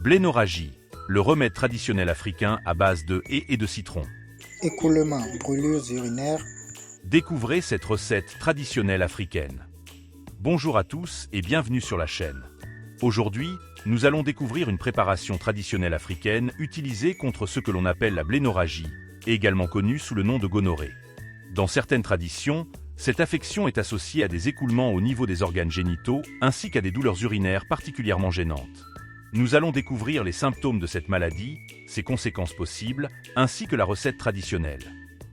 Blénorragie, le remède traditionnel africain à base de haies et de citron. Écoulement, brûlures urinaires. Découvrez cette recette traditionnelle africaine. Bonjour à tous et bienvenue sur la chaîne. Aujourd'hui, nous allons découvrir une préparation traditionnelle africaine utilisée contre ce que l'on appelle la blénorragie, également connue sous le nom de gonorrhée. Dans certaines traditions, cette affection est associée à des écoulements au niveau des organes génitaux ainsi qu'à des douleurs urinaires particulièrement gênantes. Nous allons découvrir les symptômes de cette maladie, ses conséquences possibles, ainsi que la recette traditionnelle.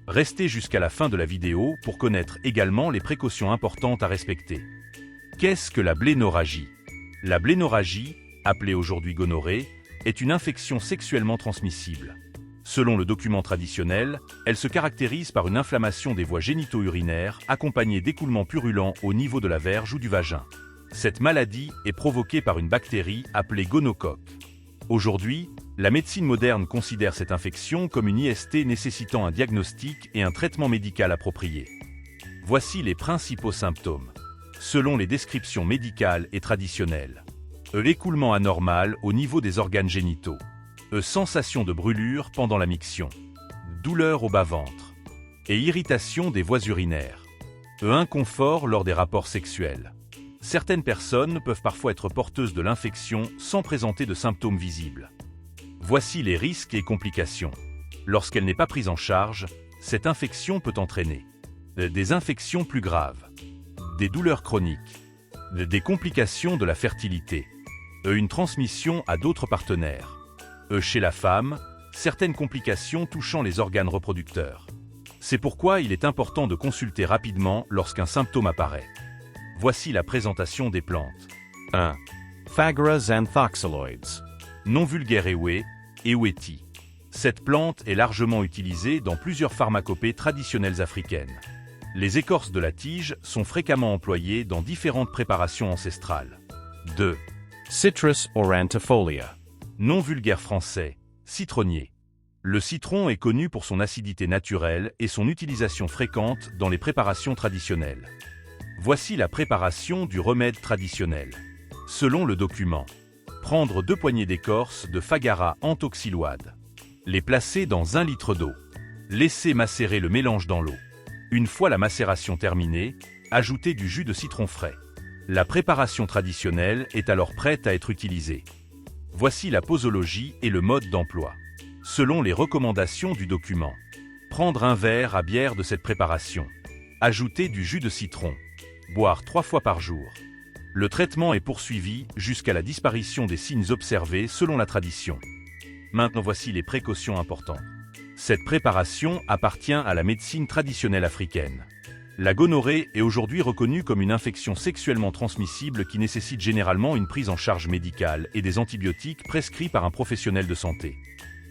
Restez jusqu'à la fin de la vidéo pour connaître également les précautions importantes à respecter. Qu'est-ce que la blénorragie? La blénorragie, appelée aujourd'hui gonorrhée, est une infection sexuellement transmissible. Selon le document traditionnel, elle se caractérise par une inflammation des voies génito-urinaires accompagnée d'écoulements purulents au niveau de la verge ou du vagin. Cette maladie est provoquée par une bactérie appelée gonocoque. Aujourd'hui, la médecine moderne considère cette infection comme une IST nécessitant un diagnostic et un traitement médical approprié. Voici les principaux symptômes. Selon les descriptions médicales et traditionnelles. L'écoulement anormal au niveau des organes génitaux. Sensation de brûlure pendant la miction. Douleur au bas-ventre. Et irritation des voies urinaires. Inconfort lors des rapports sexuels. Certaines personnes peuvent parfois être porteuses de l'infection sans présenter de symptômes visibles. Voici les risques et complications. Lorsqu'elle n'est pas prise en charge, cette infection peut entraîner des infections plus graves, des douleurs chroniques, des complications de la fertilité, une transmission à d'autres partenaires. Chez la femme, certaines complications touchant les organes reproducteurs. C'est pourquoi il est important de consulter rapidement lorsqu'un symptôme apparaît. Voici la présentation des plantes. 1. Phagora xanthoxyloides. Non vulgaire Eweti. Cette plante est largement utilisée dans plusieurs pharmacopées traditionnelles africaines. Les écorces de la tige sont fréquemment employées dans différentes préparations ancestrales. 2. Citrus aurantifolia. Non vulgaire français, citronnier. Le citron est connu pour son acidité naturelle et son utilisation fréquente dans les préparations traditionnelles. Voici la préparation du remède traditionnel. Selon le document, prendre 2 poignées d'écorce de Phagara antoxyloide. Les placer dans 1 litre d'eau. Laisser macérer le mélange dans l'eau. Une fois la macération terminée, ajouter du jus de citron frais. La préparation traditionnelle est alors prête à être utilisée. Voici la posologie et le mode d'emploi. Selon les recommandations du document, prendre un verre à bière de cette préparation. Ajouter du jus de citron. Boire 3 fois par jour. Le traitement est poursuivi jusqu'à la disparition des signes observés selon la tradition. Maintenant voici les précautions importantes. Cette préparation appartient à la médecine traditionnelle africaine. La gonorrhée est aujourd'hui reconnue comme une infection sexuellement transmissible qui nécessite généralement une prise en charge médicale et des antibiotiques prescrits par un professionnel de santé.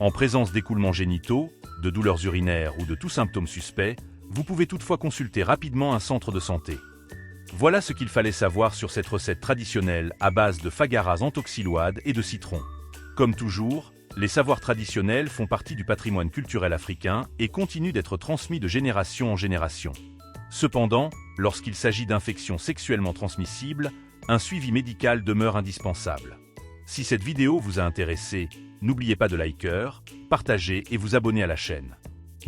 En présence d'écoulements génitaux, de douleurs urinaires ou de tout symptôme suspect, vous pouvez toutefois consulter rapidement un centre de santé. Voilà ce qu'il fallait savoir sur cette recette traditionnelle à base de Phagara antoxyloide et de citron. Comme toujours, les savoirs traditionnels font partie du patrimoine culturel africain et continuent d'être transmis de génération en génération. Cependant, lorsqu'il s'agit d'infections sexuellement transmissibles, un suivi médical demeure indispensable. Si cette vidéo vous a intéressé, n'oubliez pas de liker, partager et vous abonner à la chaîne.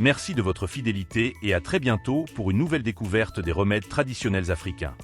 Merci de votre fidélité et à très bientôt pour une nouvelle découverte des remèdes traditionnels africains.